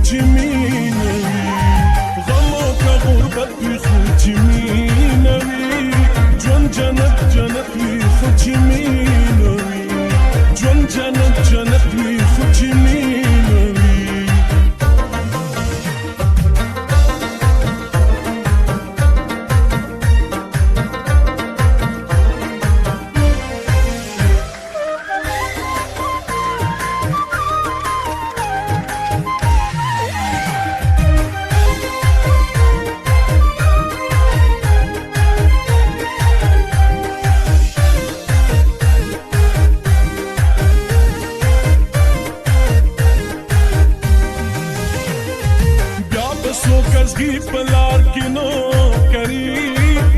چې مینه وي غم او که غربت وي خو چې مینه وي ژوند جنت جنت وي خو چې مینه وي ژوند جنت جنت وي خو چې مینه وي کزگی پلار کې نو کری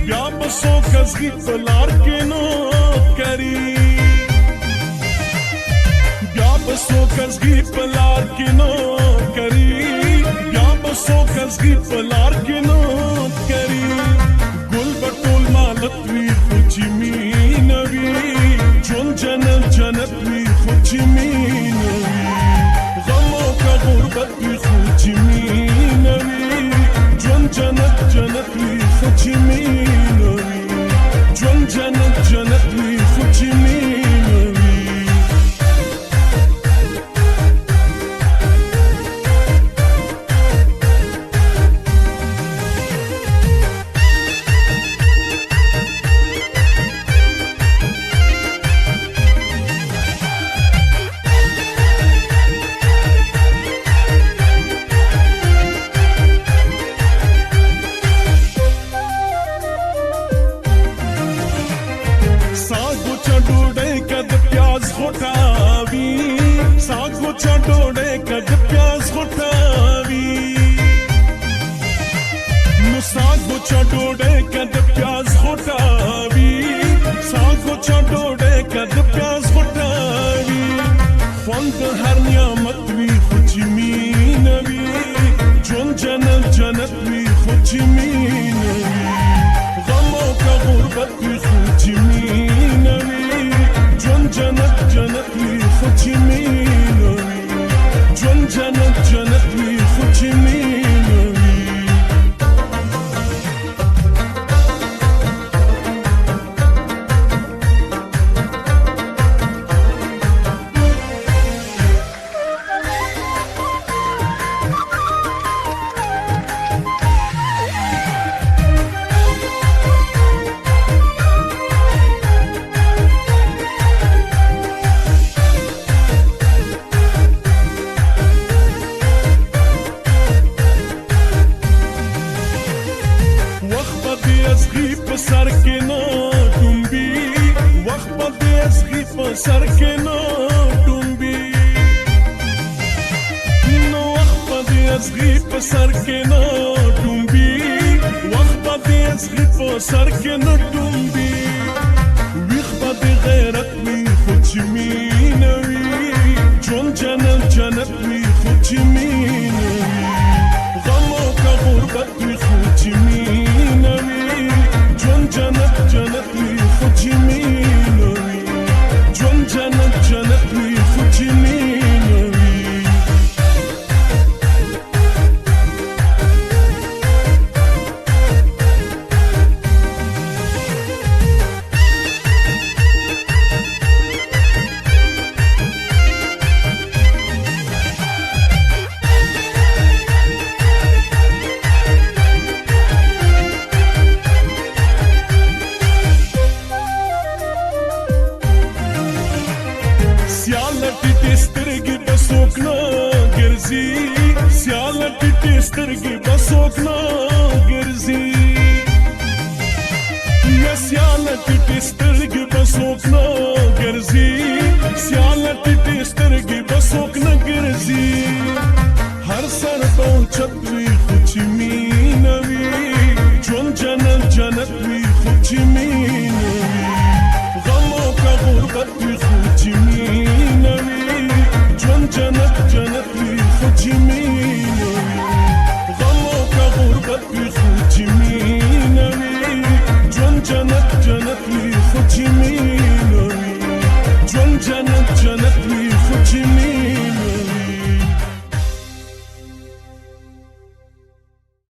بیا بسو کزگی پلار کې نو کری بیا بسو کزگی پلار کې نو کری بیا بسو کزگی پلار کې نو کری ګل بټول مالت وی خو چې مینه وي ژوند جنت جنت وي خو چې مینه وي غم او که غربت وي خو چې مینه وي جنت جنت وي خو چې مینه وي ژوند جنت جنت وي خو چې مینه وي सागो चटोड़े कद प्याज घोटावी सागो चटोड़े कद प्याज घोटावी सागो चटोड़े कद प्याज घोटावी फंद हर नियामत वी खुच मीनवी जोन जन्नत जन्नत वी खुच मीनवी गमों का गुर्बत वी खुच मीनवी जोन जन्नत जन्नत वी खुच मीनवी जोन जन्नत जन्नत वी खुच मीनवी सर के नो टुम्बी वक्त पे असगी सर के नो टुम्बी नो वक्त पे असगी सर के नो टुम्बी वक्त पे असगी सर के नो टुम्बी वक्त पे गैरत में खुच मीनवी जोन जन्नत जन्नत में खुच मीनवी गमों का गुर्बत में खुच मीनवी जन्नत जन्नत में खुच मीनवी जोन जन्नत जन्नत में खुच मीनवी سترګې بسوک نه ګرځي یا سیاله ټیټې سترګې بسوک نه ګرځي سیاله ټیټې سترګې بسوک نه ګرځي هر سر ته اوچت وي خو چې مینه وي ژوند جنت جنت وي خو چې مینه وي غم او که غربت وي خو چې مینه وي ژوند جنت جنت وي خو چې مینه وي غربت وي خو چې مینه وي ژوند جنت جنت وي خو چې مینه وي ژوند جنت